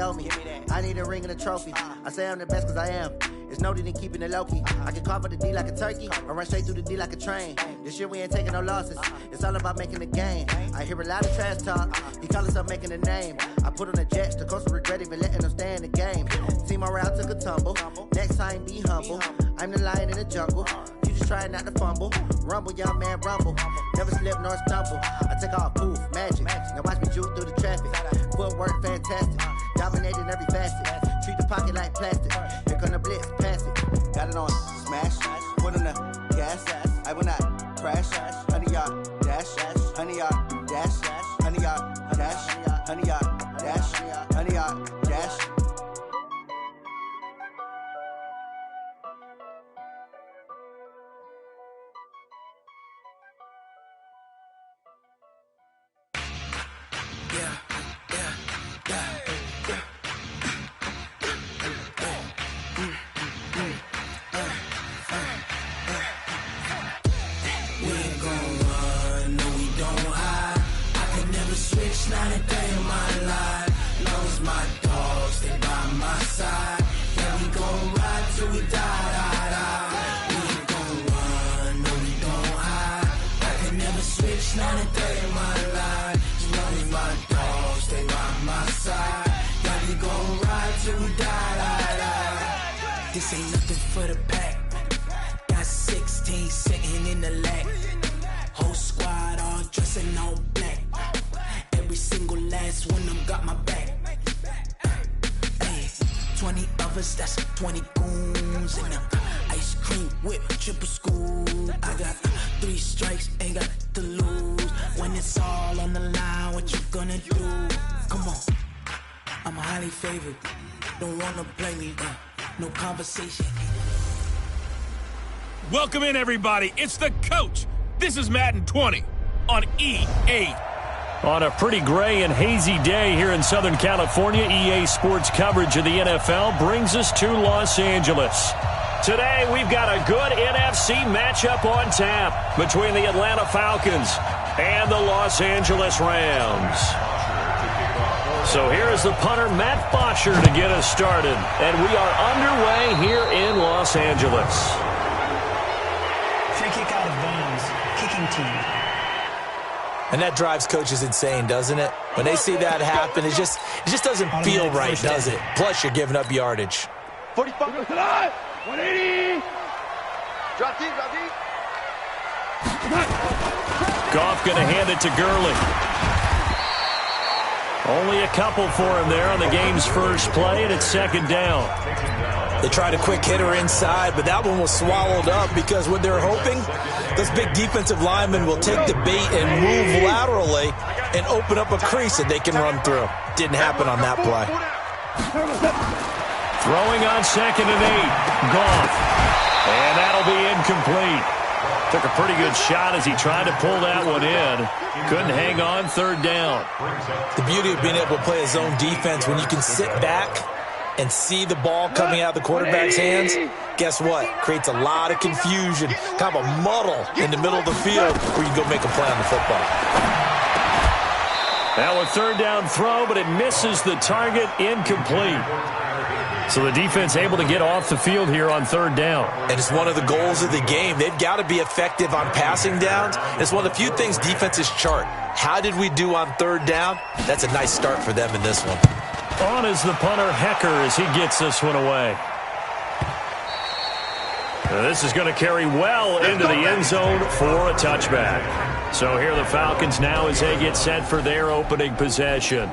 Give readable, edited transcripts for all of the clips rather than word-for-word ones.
they owe me. I need a ring and a trophy. I say I'm the best cause I am. It's no need in keeping it low-key. I can carve up the D like a turkey, or run straight through the D like a train. This year we ain't taking no losses. It's all about making the game. I hear a lot of trash talk. He call himself making a name. I put on the Jets, the coach will regret even letting them stay in the game. See my route took a tumble. Next time be humble. I'm the lion in the jungle. You just try not to fumble. Rumble, young man, rumble. Never slip nor stumble. I take off, poof, magic. Now watch me juke through the traffic. Footwork fantastic. Dominating every facet. Treat the pocket like plastic. Here come the blitz, pass it. Got it on smash. Put on the gas. I will not crash. 100-yard dash. 100-yard dash. 100-yard dash. 100-yard dash. 100-yard dash. Not a day in my life. Knows my dogs, they by my side. Yeah, we gon' ride till we die. We ain't gon' run, no, we don't hide. I can never switch, not a day in my life. As long as my dogs, they by my side. Yeah, we gon' ride till we die. This ain't nothing for the pack. Got 16 sitting in the lag. Whole squad all dressing all black. Every single last one of them got my back. Hey, 20 of us, that's 20 goons in them. Ice cream whip, triple scoop. I got 3 strikes, ain't got to lose. When it's all on the line, what you gonna do? Come on, I'm highly favored. Don't wanna play me, no conversation. Welcome in, everybody. It's the coach. This is Madden 20 on EA. On a pretty gray and hazy day here in Southern California, EA Sports coverage of the NFL brings us to Los Angeles. Today, we've got a good NFC matchup on tap between the Atlanta Falcons and the Los Angeles Rams. So here is the punter, Matt Bosher, to get us started. And we are underway here in Los Angeles. Free kick out of bounds, kicking team. And that drives coaches insane, doesn't it? When they see that happen, it just doesn't feel right, does it? Plus, you're giving up yardage. 45, 180. Drop deep. Goff going to hand it to Gurley. Only a couple for him there on the game's first play, and it's second down. They tried a quick hitter inside, but that one was swallowed up because what they're hoping, those big defensive linemen will take the bait and move laterally and open up a crease that they can run through. Didn't happen on that play. Throwing on 2nd and 8. Goff. And that'll be incomplete. Took a pretty good shot as he tried to pull that one in. Couldn't hang on, 3rd down. The beauty of being able to play a zone defense when you can sit back and see the ball coming out of the quarterback's hands, guess what? Creates a lot of confusion, kind of a muddle in the middle of the field where you go make a play on the football. Now a 3rd down throw, but it misses the target, incomplete. So the defense able to get off the field here on 3rd down. And it's one of the goals of the game. They've got to be effective on passing downs. It's one of the few things defenses chart. How did we do on 3rd down? That's a nice start for them in this one. On is the punter, Hecker, as he gets this one away. Now this is going to carry well into the end zone for a touchback. So here are the Falcons now as they get set for their opening possession.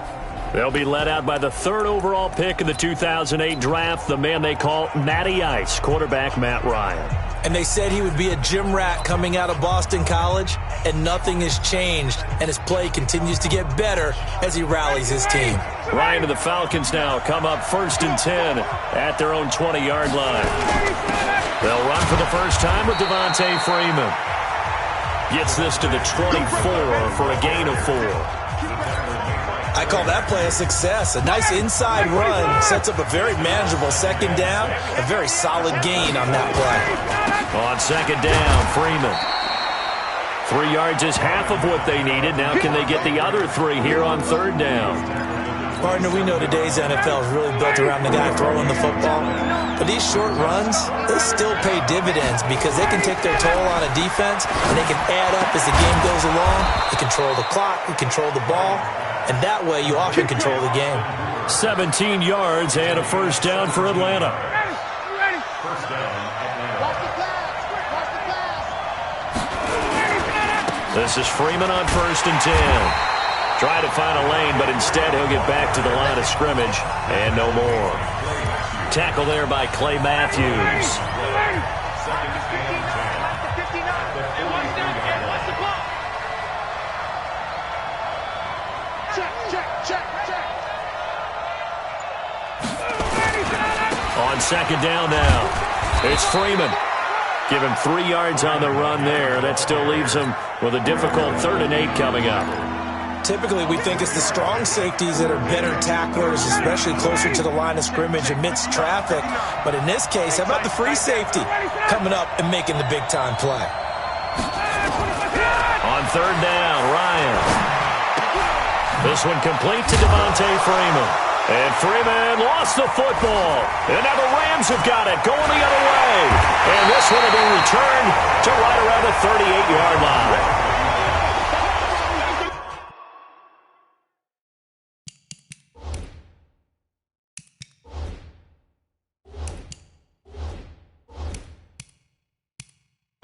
They'll be led out by the 3rd overall pick in the 2008 draft, the man they call Matty Ice, quarterback Matt Ryan. And they said he would be a gym rat coming out of Boston College, and nothing has changed. And his play continues to get better as he rallies his team. Ryan to the Falcons now come up 1st and 10 at their own 20-yard line. They'll run for the first time with Devontae Freeman. Gets this to the 24 for a gain of 4. I call that play a success. A nice inside run sets up a very manageable 2nd down. A very solid gain on that play. On 2nd down, Freeman. 3 yards is half of what they needed. Now can they get the other 3 here on 3rd down? Partner, we know today's NFL is really built around the guy throwing the football. But these short runs, they still pay dividends because they can take their toll on a defense and they can add up as the game goes along. You control the clock, you control the ball, and that way you often control the game. 17 yards and a first down for Atlanta. First down, Atlanta. This is Freeman on 1st and 10. Try to find a lane, but instead he'll get back to the line of scrimmage and no more. Tackle there by Clay Matthews. On 2nd down now, it's Freeman. Give him 3 yards on the run there. That still leaves him with a difficult 3rd and 8 coming up. Typically, we think it's the strong safeties that are better tacklers, especially closer to the line of scrimmage amidst traffic. But in this case, how about the free safety coming up and making the big-time play? On 3rd down, Ryan. This one complete to Devontae Freeman. And Freeman lost the football. And now the Rams have got it, going the other way. And this one will be returned to right around the 38-yard line.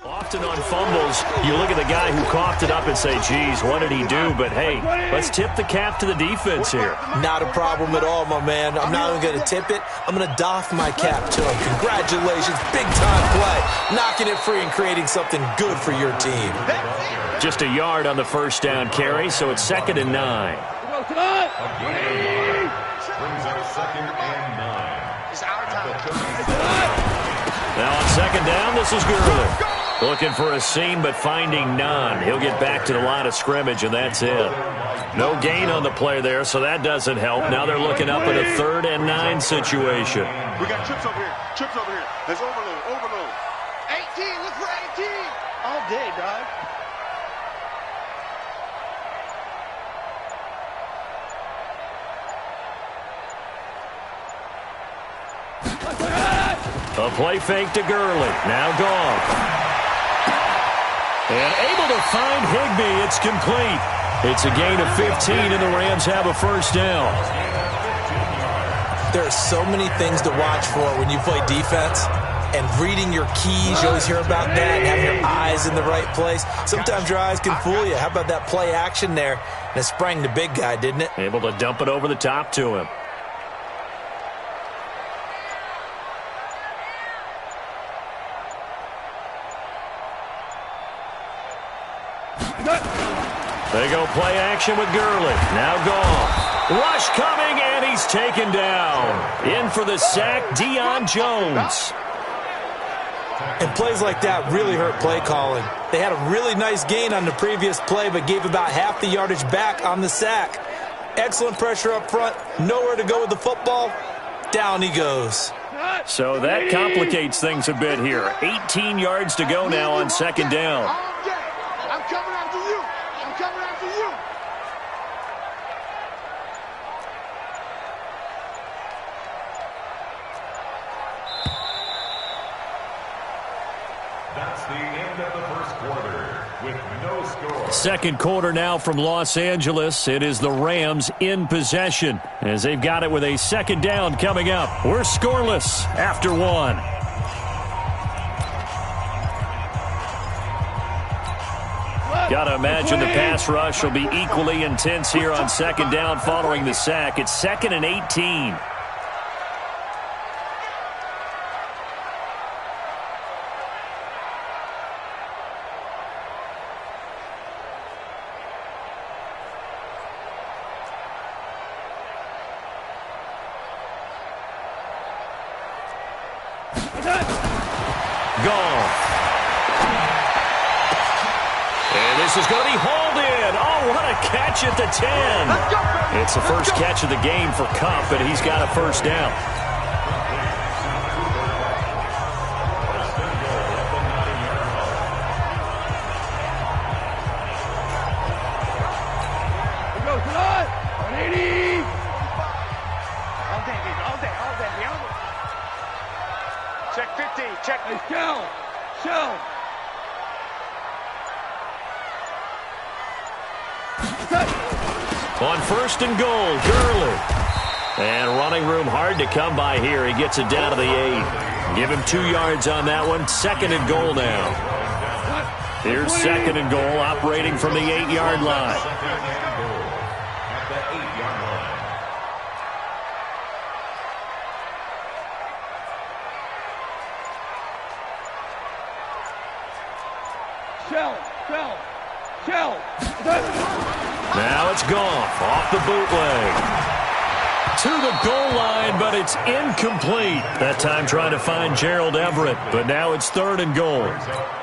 Often on fumbles, you look at the guy who coughed it up and say, geez, what did he do? But, hey, let's tip the cap to the defense here. Not a problem at all, my man. I'm not even going to tip it. I'm going to doff my cap to him. Congratulations, big-time play. Knocking it free and creating something good for your team. Just a yard on the first down carry, so it's 2nd and 9. Brings up 2nd and 9. It's our time. Now on 2nd down, this is Gurley. Looking for a seam, but finding none. He'll get back to the line of scrimmage, and that's it. No gain on the play there, so that doesn't help. Now they're looking up at a 3rd and 9 situation. We got chips over here. Chips over here. There's overload. 18. Look for 18. All day, dog. A play fake to Gurley. Now gone. And able to find Higbee. It's complete. It's a gain of 15, and the Rams have a first down. There are so many things to watch for when you play defense. And reading your keys, you always hear about that, and having your eyes in the right place. Sometimes your eyes can fool you. How about that play action there? And it sprang the big guy, didn't it? Able to dump it over the top to him. They go play action with Gurley. Now gone. Rush coming, and he's taken down. In for the sack, Deion Jones. And plays like that really hurt play calling. They had a really nice gain on the previous play, but gave about half the yardage back on the sack. Excellent pressure up front. Nowhere to go with the football. Down he goes. So that complicates things a bit here. 18 yards to go now on 2nd down. I'm coming after you. I'm coming after you. That's the end of the first quarter with no score. Second quarter now from Los Angeles. It is the Rams in possession as they've got it with a 2nd down coming up. We're scoreless after 1. Got to imagine the pass rush will be equally intense here on 2nd down following the sack. It's 2nd and 18. Gone. And this is going to be hauled in. Oh, what a catch at the 10. It's the first catch of the game for Kupp, and he's got a first down. 50, check. Hey, shell. On first and goal, Gurley. And running room hard to come by here. He gets it down to the 8. Give him 2 yards on that one. Second and goal now. Here's second and goal, operating from the 8-yard line. Shell. Now it's Goff off the bootleg. To the goal line, but it's incomplete. That time trying to find Gerald Everett, but now it's third and goal.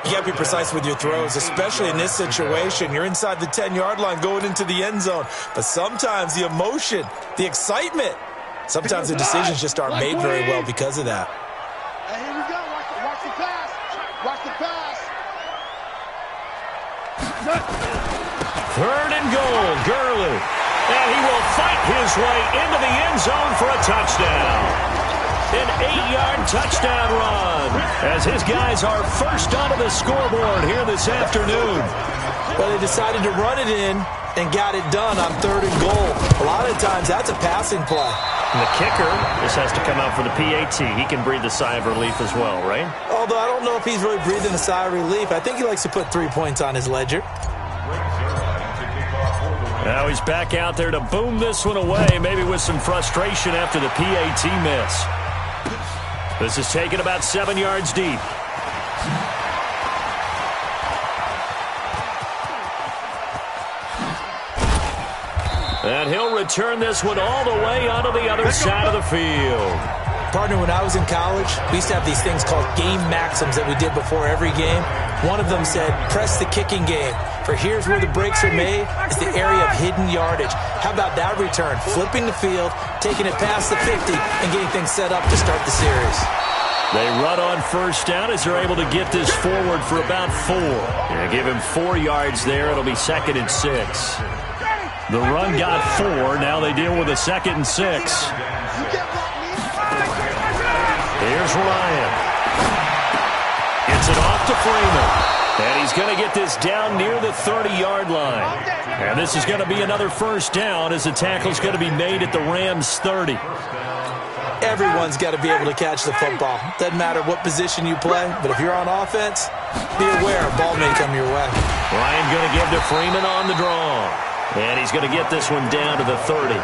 You got to be precise with your throws, especially in this situation. You're inside the 10-yard line going into the end zone. But sometimes the emotion, the excitement, sometimes the decisions just aren't made very well because of that. Hey, here we go. Watch the pass. Watch the pass. Third and goal, Gurley. And he will fight his way into the end zone for a touchdown. An 8-yard touchdown run as his guys are first onto the scoreboard here this afternoon. Well, they decided to run it in and got it done on third and goal. A lot of times that's a passing play. And the kicker, this has to come out for the PAT. He can breathe a sigh of relief as well, right? Although I don't know if he's really breathing a sigh of relief. I think he likes to put 3 points on his ledger. Now he's back out there to boom this one away, maybe with some frustration after the PAT miss. This is taken about 7 yards deep. And he'll return this one all the way onto the other side of the field. Partner, when I was in college, we used to have these things called game maxims that we did before every game. One of them said, press the kicking game. For here's where the breaks are made. It's the area of hidden yardage. How about that return? Flipping the field, taking it past the 50, and getting things set up to start the series. They run on first down as they're able to get this forward for about 4. Yeah, give him 4 yards there. It'll be 2nd and 6. The run got 4. Now they deal with a 2nd and 6. Here's Ryan. Gets it off to Freeman. And he's going to get this down near the 30-yard line. And this is going to be another first down as the tackle's going to be made at the Rams' 30. Everyone's got to be able to catch the football. Doesn't matter what position you play, but if you're on offense, be aware a ball may come your way. Ryan going to give to Freeman on the draw. And he's going to get this one down to the 30.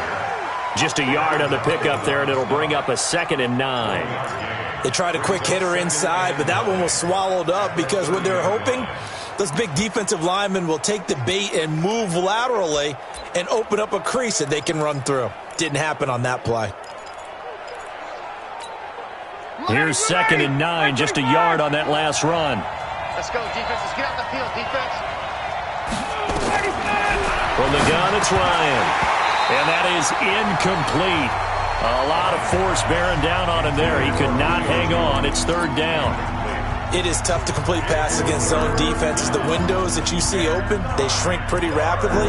Just a yard on the pickup there, and it'll bring up a 2nd and 9. They tried a quick hitter inside, but that one was swallowed up because what they're hoping, those big defensive linemen will take the bait and move laterally and open up a crease that they can run through. Didn't happen on that play. Here's 2nd and 9, just a yard on that last run. Let's go, defense. Let's get out the field, defense. From the gun, it's Ryan. And that is incomplete. A lot of force bearing down on him there. He could not hang on. It's 3rd down. It is tough to complete passes against zone defenses. The windows that you see open, they shrink pretty rapidly.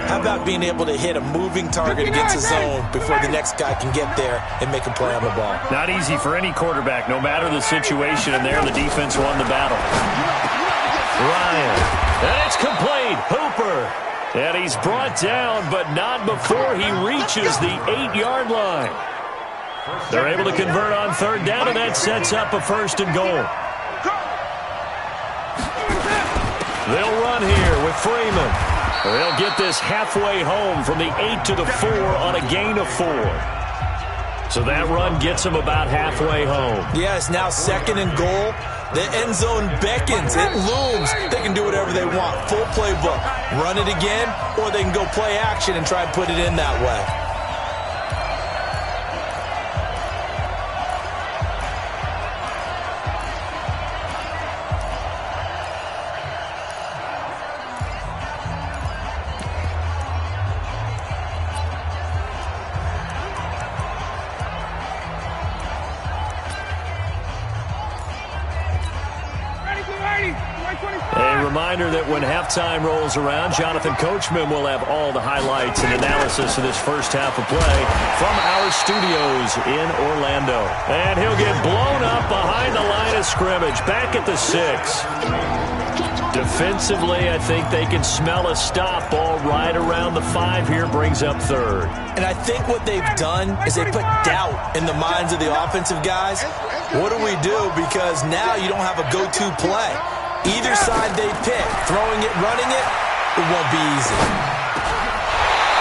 How about being able to hit a moving target against a zone before the next guy can get there and make a play on the ball? Not easy for any quarterback, no matter the situation. And there, the defense won the battle. Ryan. And it's complete. Hooper. And he's brought down, but not before he reaches the 8-yard line. They're able to convert on 3rd down, and that sets up a 1st and goal. They'll run here with Freeman. They'll get this halfway home from the 8 to the 4 on a gain of 4. So that run gets them about halfway home. Yes, now 2nd and goal. The end zone beckons. It looms. They can do whatever they want. Full playbook. Run it again, or they can go play action and try and put it in that way. reminder that when halftime rolls around, Jonathan Coachman will have all the highlights and analysis of this first half of play from our studios in Orlando. And he'll get blown up behind the line of scrimmage, back at the 6. Defensively, I think they can smell a stop. Ball right around the 5 here, brings up 3rd. And I think what they've done is they put doubt in the minds of the offensive guys. What do we do? Because now you don't have a go-to play. Either side they pick, throwing it, running it, it won't be easy.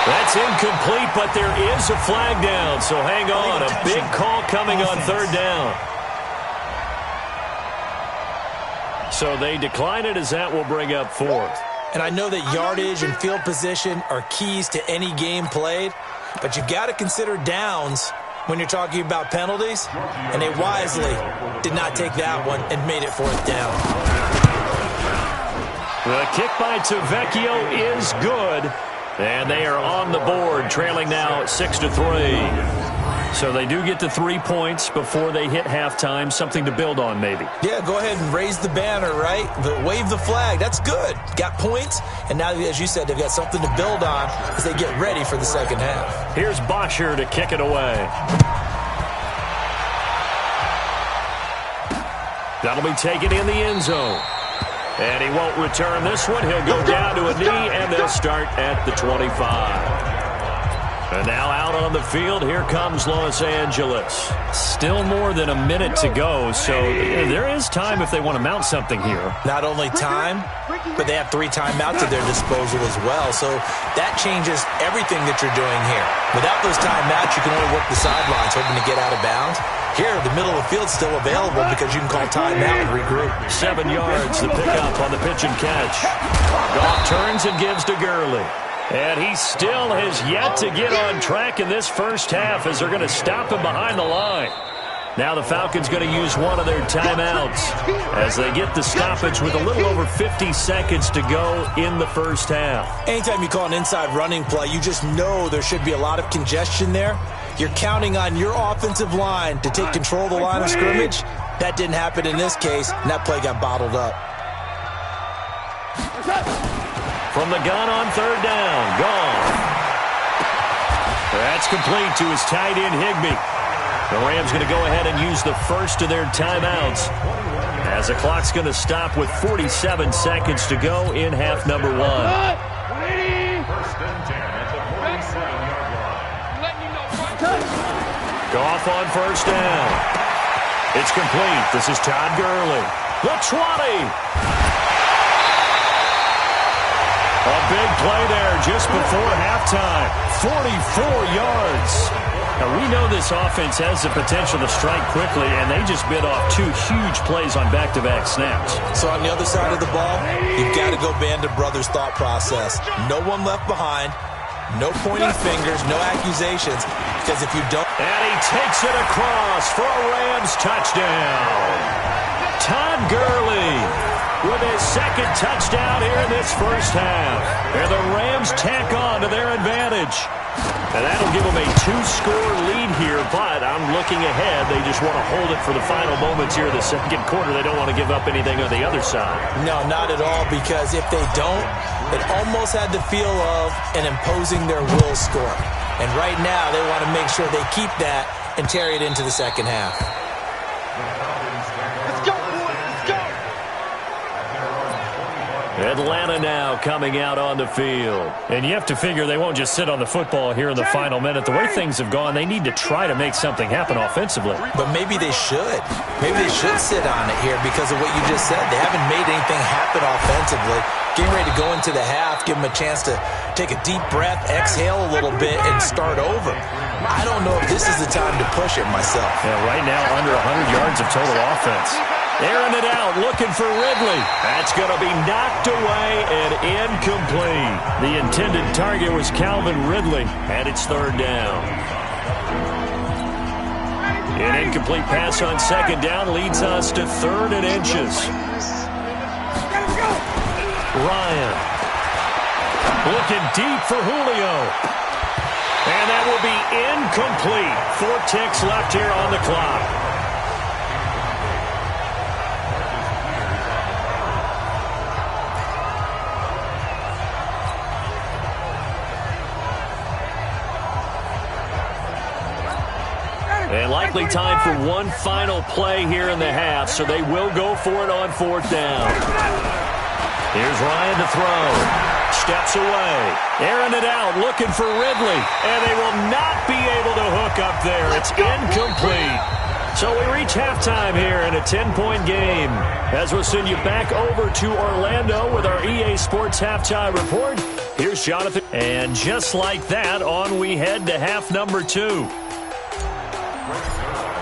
That's incomplete, but there is a flag down, so hang on. A big call coming on 3rd down. So they decline it, as that will bring up 4th. And I know that yardage and field position are keys to any game played, but you've got to consider downs when you're talking about penalties, and they wisely did not take that one and made it 4th down. The kick by Tavecchio is good, and they are on the board, trailing now 6-3. So they do get the 3 points before they hit halftime, something to build on maybe. Yeah, go ahead and raise the banner, right? Wave the flag. That's good. Got points, and now, as you said, they've got something to build on as they get ready for the second half. Here's Bosher to kick it away. That'll be taken in the end zone. And he won't return this one. He'll go down to a knee, and they'll start at the 25. And now out on the field, here comes Los Angeles. Still more than a minute to go, so there is time if they want to mount something here. Not only time, but they have 3 timeouts at their disposal as well, so that changes everything that you're doing here. Without those timeouts, you can only work the sidelines, hoping to get out of bounds. Here, the middle of the field's still available because you can call timeout and regroup. 7 yards, the pickup on the pitch and catch. Goff turns and gives to Gurley. And he still has yet to get on track in this first half as they're going to stop him behind the line. Now the Falcons going to use one of their timeouts as they get the stoppage with a little over 50 seconds to go in the first half. Anytime you call an inside running play, you just know there should be a lot of congestion there. You're counting on your offensive line to take control of the line of scrimmage. That didn't happen in this case, and that play got bottled up. From the gun on 3rd down, Goff. That's complete to his tight end, Higbee. The Rams going to go ahead and use the first of their timeouts as the clock's going to stop with 47 seconds to go in half number 1. Goff on 1st down. It's complete. This is Todd Gurley. The 20. A big play there just before halftime. 44 yards. Now, we know this offense has the potential to strike quickly, and they just bit off 2 huge plays on back-to-back snaps. So on the other side of the ball, you've got to go band of brothers thought process. No one left behind. No pointing fingers, no accusations, because if you don't... And he takes it across for a Rams touchdown. Todd Gurley with his 2nd touchdown here in this first half. And the Rams tack on to their advantage. And that'll give them a 2-score lead here, but I'm looking ahead. They just want to hold it for the final moments here in the second quarter. They don't want to give up anything on the other side. No, not at all, because if they don't, it almost had the feel of an imposing their will score. And right now, they want to make sure they keep that and carry it into the second half. Atlanta now coming out on the field. And you have to figure they won't just sit on the football here in the final minute. The way things have gone, they need to try to make something happen offensively. But maybe they should. Maybe they should sit on it here because of what you just said. They haven't made anything happen offensively. Getting ready to go into the half, give them a chance to take a deep breath, exhale a little bit, and start over. I don't know if this is the time to push it myself. Yeah, right now under 100 yards of total offense. Airing it out, looking for Ridley. That's going to be knocked away and incomplete. The intended target was Calvin Ridley, and it's 3rd down. An incomplete pass on 2nd down leads us to 3rd and inches. Ryan looking deep for Julio. And that will be incomplete. 4 ticks left here on the clock. And likely time for one final play here in the half, so they will go for it on 4th down. Here's Ryan to throw. Steps away. Airing it out, looking for Ridley. And they will not be able to hook up there. It's incomplete. So we reach halftime here in a 10-point game. As we'll send you back over to Orlando with our EA Sports Halftime Report. Here's Jonathan. And just like that, on we head to half number 2.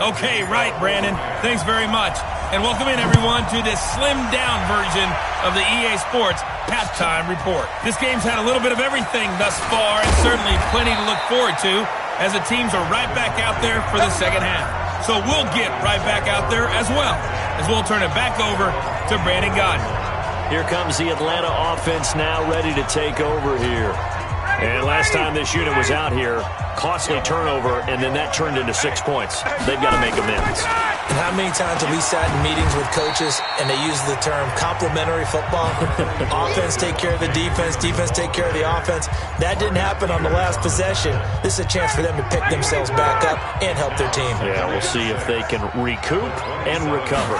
Okay, right, Brandon. Thanks very much. And welcome in, everyone, to this slimmed-down version of the EA Sports Halftime Report. This game's had a little bit of everything thus far, and certainly plenty to look forward to, as the teams are right back out there for the second half. So we'll get right back out there as well, as we'll turn it back over to Brandon Godden. Here comes the Atlanta offense now ready to take over here. And last time this unit was out here, costly turnover, and then that turned into 6 points. They've got to make amends. And how many times have we sat in meetings with coaches and they use the term complementary football? Offense take care of the defense, defense take care of the offense. That didn't happen on the last possession. This is a chance for them to pick themselves back up and help their team. Yeah, we'll see if they can recoup and recover.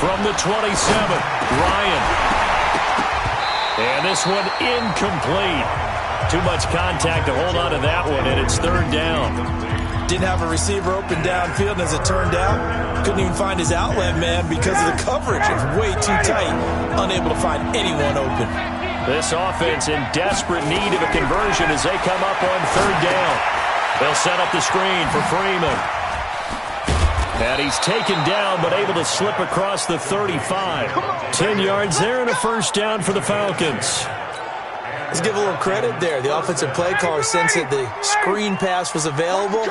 From the 27, Ryan. And this one incomplete. Too much contact to hold on to that one, and it's 3rd down. Didn't have a receiver open downfield, and as it turned out, couldn't even find his outlet man because of the coverage. It's way too tight, unable to find anyone open. This offense in desperate need of a conversion as they come up on 3rd down. They'll set up the screen for Freeman. And he's taken down, but able to slip across the 35. 10 yards there and a 1st down for the Falcons. Let's give a little credit there. The offensive play caller sensed that the screen pass was available.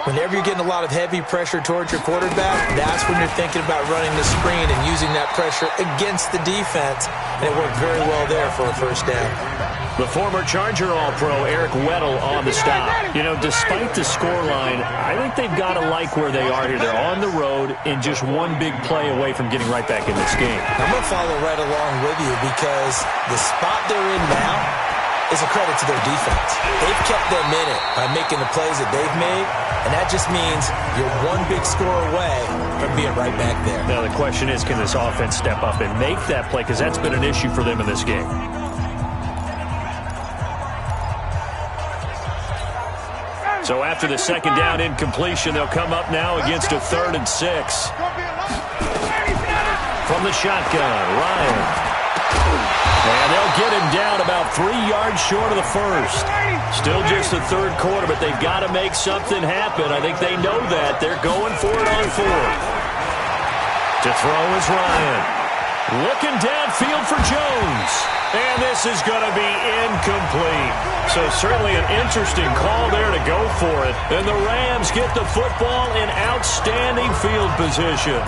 Whenever you're getting a lot of heavy pressure towards your quarterback, that's when you're thinking about running the screen and using that pressure against the defense. And it worked very well there for a 1st down. The former Charger All-Pro Eric Weddle on the stop. You know, despite the scoreline, I think they've got to like where they are here. They're on the road and just one big play away from getting right back in this game. I'm going to follow right along with you because the spot they're in now is a credit to their defense. They've kept them in it by making the plays that they've made, and that just means you're one big score away from being right back there. Now the question is, can this offense step up and make that play? Because that's been an issue for them in this game. So after the 2nd down incompletion, they'll come up now against a 3rd and 6. From the shotgun, Ryan. And they'll get him down about 3 yards short of the 1st. Still just the 3rd quarter, but they've got to make something happen. I think they know that. They're going for it on 4th. To throw is Ryan. Looking downfield for Jones. And this is going to be incomplete. So certainly an interesting call there to go for it. And the Rams get the football in outstanding field position.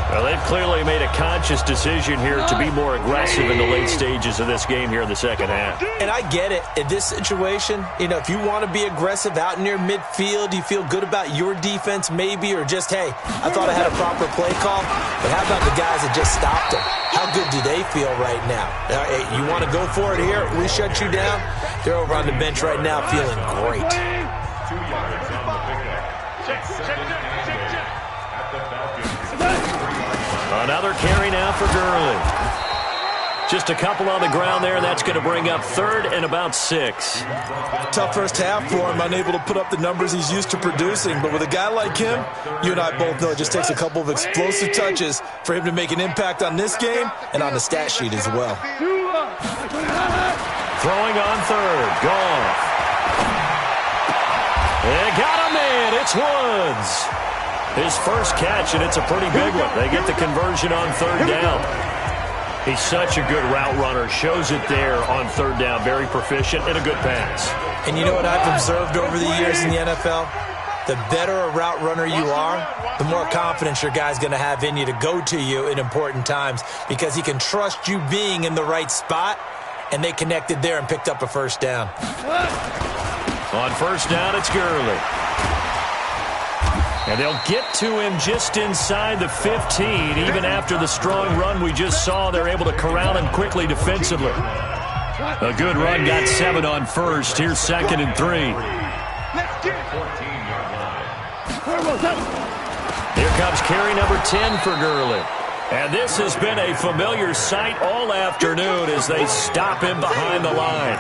Well, they've clearly made a conscious decision here to be more aggressive in the late stages of this game here in the 2nd half. And I get it. In this situation, you know, if you want to be aggressive out near midfield, you feel good about your defense maybe, or just, hey, I thought I had a proper play call. But how about the guys that just stopped them? How good do they feel right now? Hey, you want to go for it here? We shut you down? They're over on the bench right now feeling great. 2 yards on the pickup. Another carry now for Gurley. Just a couple on the ground there. That's going to bring up 3rd and about 6. Tough 1st half for him, unable to put up the numbers he's used to producing. But with a guy like him, you and I both know it just takes a couple of explosive touches for him to make an impact on this game and on the stat sheet as well. Throwing on 3rd. Goff. They got him in. It's Woods. His first catch, and it's a pretty big one. They get the conversion on 3rd down. He's such a good route runner. Shows it there on 3rd down. Very proficient and a good pass. And you know what I've observed over the years in the NFL? The better a route runner you are, the more confidence your guy's going to have in you to go to you in important times because he can trust you being in the right spot, and they connected there and picked up a 1st down. On 1st down, it's Gurley. And they'll get to him just inside the 15. Even after the strong run we just saw, they're able to corral him quickly defensively. A good run, got 7 on 1st. Here's 2nd and 3. Here comes carry number 10 for Gurley. And this has been a familiar sight all afternoon as they stop him behind the line.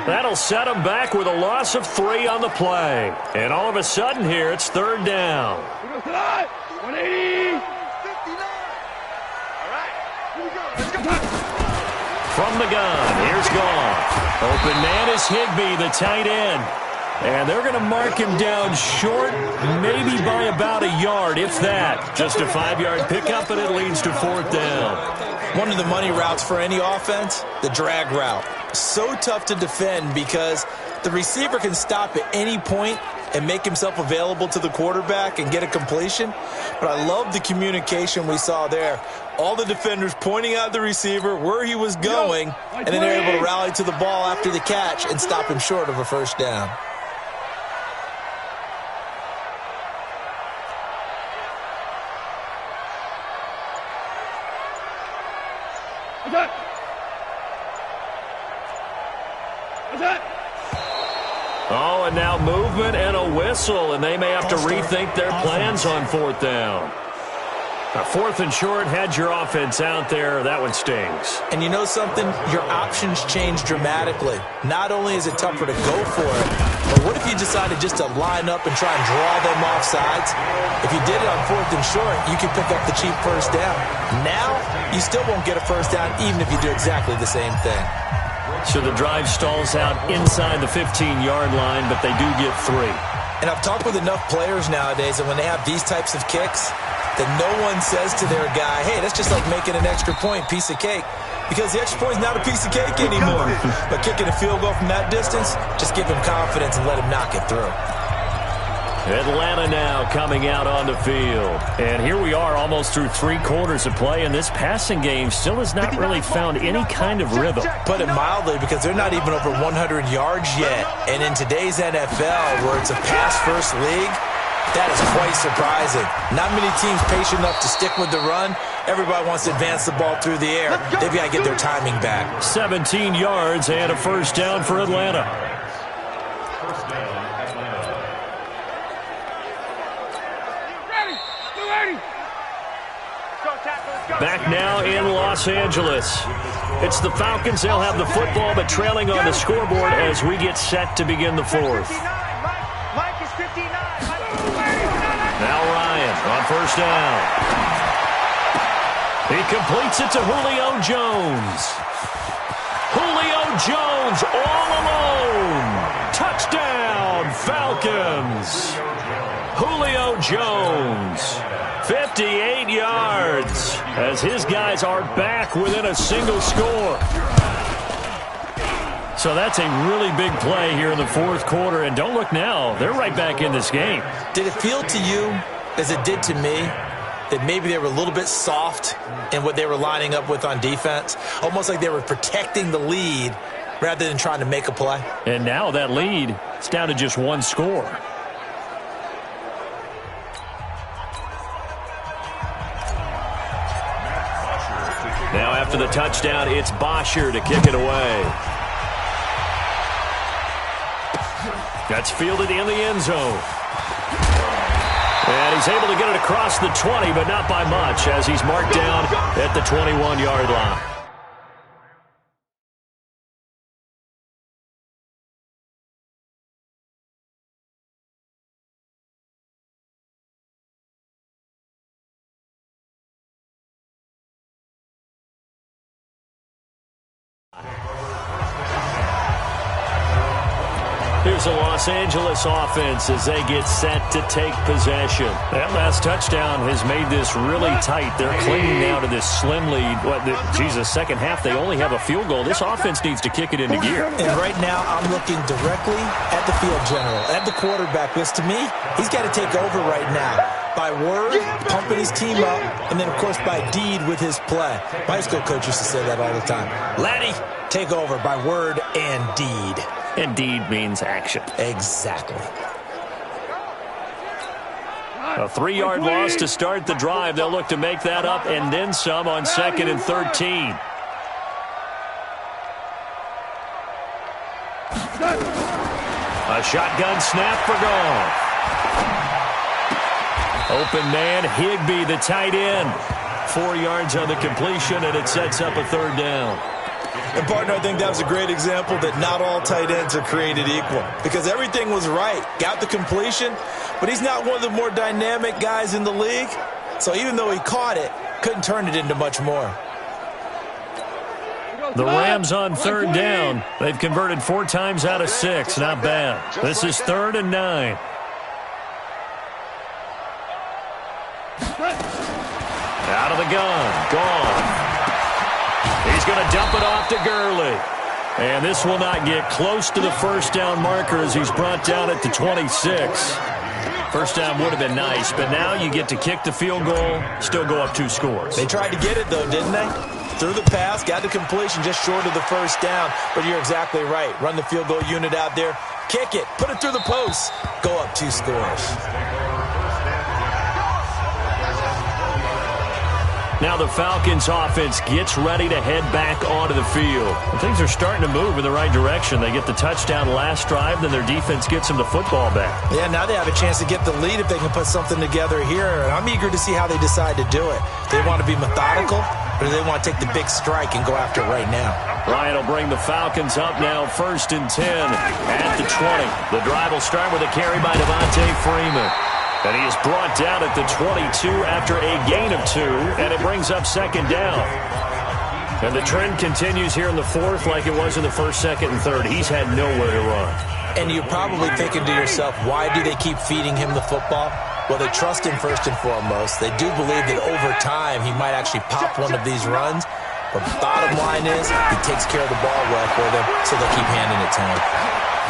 That'll set him back with a loss of 3 on the play. And all of a sudden here, it's 3rd down. 180. 59. All right. Here we go. Let's go. From the gun, here's Goff. Open man is Higbee, the tight end. And they're going to mark him down short, maybe by about a yard, if that. Just a 5-yard pickup, and it leads to 4th down. One of the money routes for any offense, the drag route. So tough to defend because the receiver can stop at any point and make himself available to the quarterback and get a completion. But I love the communication we saw there. All the defenders pointing out the receiver where he was going, and then they're able to rally to the ball after the catch and stop him short of a 1st down. Oh, and now movement and a whistle, and they may have to rethink their plans on 4th down. A 4th and short, had your offense out there. That one stings. And you know something? Your options change dramatically. Not only is it tougher to go for it, but what if you decided just to line up and try and draw them off sides? If you did it on 4th and short, you could pick up the cheap 1st down. Now, you still won't get a 1st down even if you do exactly the same thing. So the drive stalls out inside the 15-yard line, but they do get 3. And I've talked with enough players nowadays that when they have these types of kicks, that no one says to their guy, hey, that's just like making an extra point, piece of cake. Because the extra point is not a piece of cake anymore. But kicking a field goal from that distance, just give him confidence and let him knock it through. Atlanta now coming out on the field. And here we are almost through 3 quarters of play, and this passing game still has not really found any kind of rhythm. Put it mildly, because they're not even over 100 yards yet. And in today's NFL, where it's a pass-first league, that is quite surprising. Not many teams patient enough to stick with the run. Everybody wants to advance the ball through the air. They've got to get their timing back. 17 yards and a 1st down for Atlanta. Back now in Los Angeles. It's the Falcons. They'll have the football, but trailing on the scoreboard as we get set to begin the 4th. Now Ryan on 1st down. He completes it to Julio Jones. Julio Jones all alone. Touchdown, Falcons. Julio Jones, 58 yards, as his guys are back within a single score. So that's a really big play here in the 4th quarter. And don't look now, they're right back in this game. Did it feel to you, as it did to me, that maybe they were a little bit soft in what they were lining up with on defense? Almost like they were protecting the lead rather than trying to make a play. And now that lead is down to just 1 score. Now after the touchdown, it's Bosher to kick it away. That's fielded in the end zone. And he's able to get it across the 20, but not by much, as he's marked down at the 21-yard line. Here's the Los Angeles offense as they get set to take possession. That last touchdown has made this really tight. They're clinging now to this slim lead. Second half, they only have a field goal. This offense needs to kick it into gear. And right now, I'm looking directly at the field general, at the quarterback, because to me, he's got to take over right now. By word, pumping his team up, and then, of course, by deed with his play. My high school coach used to say that all the time. Laddie, take over by word and deed. And deed means action. Exactly. A 3-yard loss to start the drive. They'll look to make that up and then some on 2nd and 13. A shotgun snap for Goff. Open man, Higbee, the tight end. 4 yards on the completion, and it sets up a third down. And, partner, I think that was a great example that not all tight ends are created equal because everything was right. Got the completion, but he's not one of the more dynamic guys in the league. So even though he caught it, couldn't turn it into much more. The Rams on third down. They've converted 4 times out of 6. Not bad. This is 3rd and 9. Out of the gun. Gone. He's going to dump it off to Gurley. And this will not get close to the first down marker as he's brought down at the 26. First down would have been nice, but now you get to kick the field goal, still go up 2 scores. They tried to get it, though, didn't they? Threw the pass, got the completion just short of the first down. But you're exactly right. Run the field goal unit out there. Kick it. Put it through the post. Go up 2 scores. Now the Falcons offense gets ready to head back onto the field. And things are starting to move in the right direction. They get the touchdown last drive, then their defense gets them the football back. Yeah, now they have a chance to get the lead if they can put something together here. And I'm eager to see how they decide to do it. They want to be methodical, or do they want to take the big strike and go after it right now? Ryan will bring the Falcons up now, 1st and 10 at the 20. The drive will start with a carry by Devontae Freeman. And he is brought down at the 22 after a gain of 2, and it brings up 2nd down. And the trend continues here in the 4th like it was in the 1st, 2nd, and 3rd. He's had nowhere to run. And you're probably thinking to yourself, why do they keep feeding him the football? Well, they trust him first and foremost. They do believe that over time he might actually pop one of these runs. But the bottom line is he takes care of the ball well for them, so they keep handing it to him.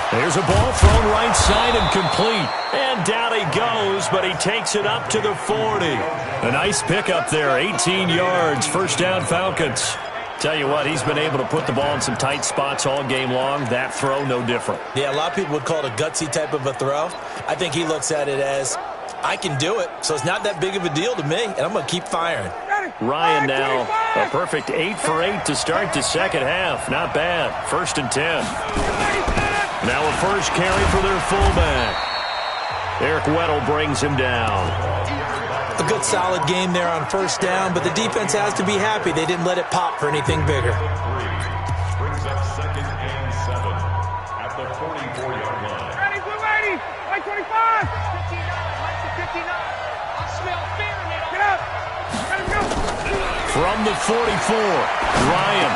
There's a ball thrown right side and complete. And down he goes, but he takes it up to the 40. A nice pickup there, 18 yards, first down Falcons. Tell you what, he's been able to put the ball in some tight spots all game long. That throw, no different. Yeah, a lot of people would call it a gutsy type of a throw. I think he looks at it as, I can do it, so it's not that big of a deal to me, and I'm going to keep firing. Ryan now, a perfect 8 for 8 to start the second half. Not bad, 1st and 10. Now a first carry for their fullback. Eric Weddle brings him down. A good solid game there on first down, but the defense has to be happy they didn't let it pop for anything bigger. Brings up 2nd and 7 at the 44-yard line. Ready, we're ready. Like 25. 59, Mike to 59. I smell fear in it. Get up. Let him go. From the 44, Ryan.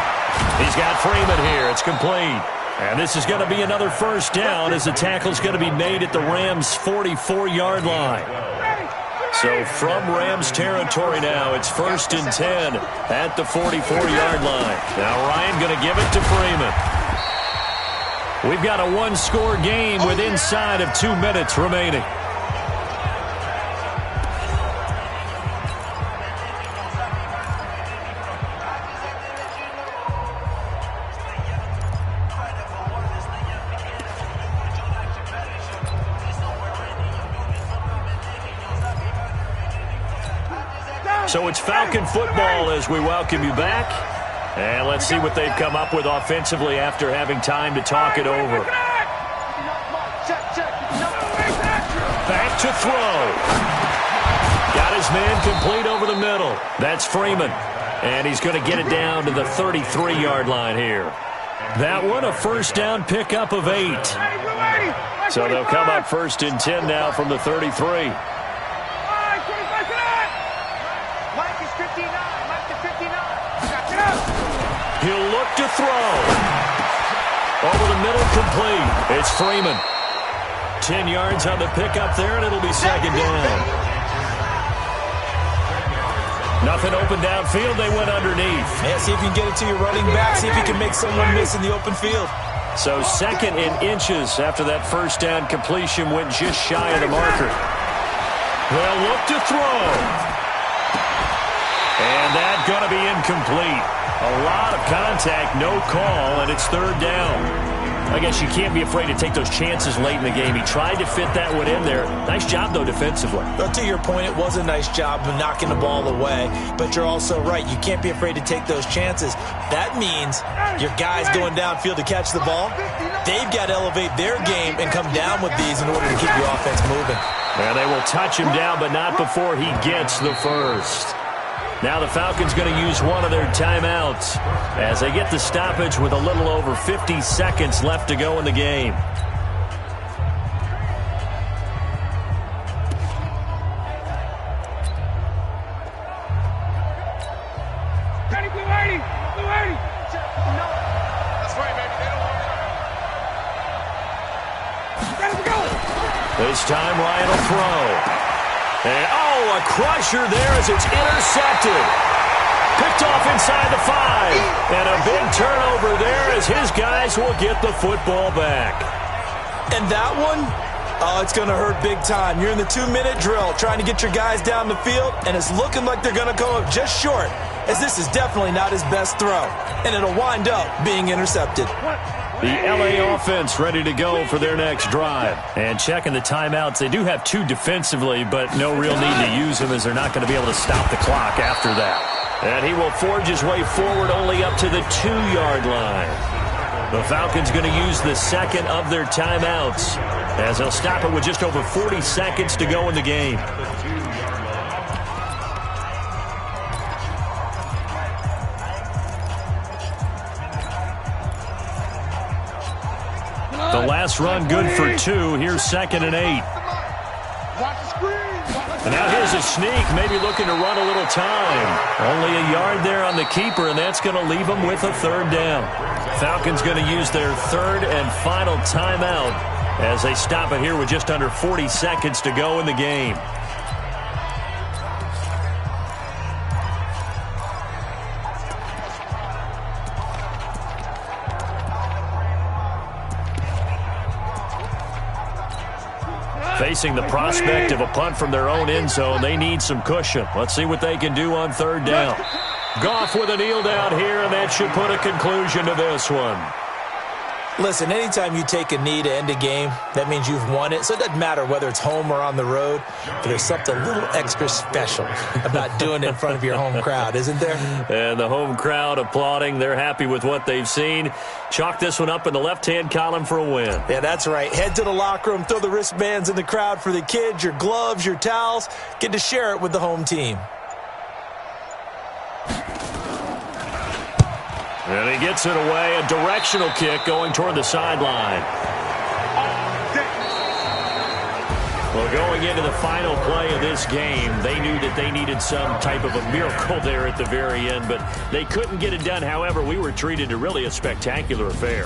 He's got Freeman here. It's complete. And this is going to be another first down as the tackle's going to be made at the Rams' 44-yard line. So from Rams territory now, it's 1st and 10 at the 44-yard line. Now Ryan going to give it to Freeman. We've got a 1-score game with inside of 2 minutes remaining. So it's Falcon football as we welcome you back. And let's see what they've come up with offensively after having time to talk it over. Back to throw. Got his man complete over the middle. That's Freeman. And he's going to get it down to the 33-yard line here. That one, a first down pickup of 8. So they'll come up 1st and 10 now from the 33. He'll look to throw. Over the middle, complete. It's Freeman. 10 yards on the pickup there, and it'll be 2nd down. Nothing open downfield. They went underneath. Yeah, see if you can get it to your running back. See if you can make someone miss in the open field. So 2nd and inches after that first down completion went just shy of the marker. They'll look to throw. And that's going to be incomplete. A lot of contact, no call, and it's 3rd down. I guess you can't be afraid to take those chances late in the game. He tried to fit that one in there. Nice job, though, defensively. Well, to your point, it was a nice job of knocking the ball away. But you're also right. You can't be afraid to take those chances. That means your guys going downfield to catch the ball, they've got to elevate their game and come down with these in order to keep your offense moving. And they will touch him down, but not before he gets the first. Now the Falcons going to use one of their timeouts as they get the stoppage with a little over 50 seconds left to go in the game. This time Ryan will throw. And, a crusher there as it's intercepted. Picked off inside the 5. And a big turnover there as his guys will get the football back. And that one, it's going to hurt big time. You're in the 2-minute drill trying to get your guys down the field, and it's looking like they're going to come up just short, as this is definitely not his best throw. And it'll wind up being intercepted. The LA offense ready to go for their next drive. And checking the timeouts, they do have 2 defensively, but no real need to use them as they're not going to be able to stop the clock after that. And he will forge his way forward only up to the 2-yard line. The Falcons going to use the second of their timeouts as they'll stop it with just over 40 seconds to go in the game. The last run good for 2. Here's 2nd and 8. And now here's a sneak, maybe looking to run a little time. Only a yard there on the keeper, and that's going to leave them with a 3rd down. Falcons going to use their 3rd and final timeout as they stop it here with just under 40 seconds to go in the game. Facing the prospect of a punt from their own end zone, they need some cushion. Let's see what they can do on 3rd down. Goff with a kneel down here, and that should put a conclusion to this one. Listen, anytime you take a knee to end a game, that means you've won it. So it doesn't matter whether it's home or on the road, but there's something a little extra special about doing it in front of your home crowd, isn't there? And the home crowd applauding. They're happy with what they've seen. Chalk this one up in the left-hand column for a win. Yeah, that's right. Head to the locker room, throw the wristbands in the crowd for the kids, your gloves, your towels. Get to share it with the home team. And he gets it away, a directional kick going toward the sideline. Well, going into the final play of this game, they knew that they needed some type of a miracle there at the very end, but they couldn't get it done. However, we were treated to really a spectacular affair.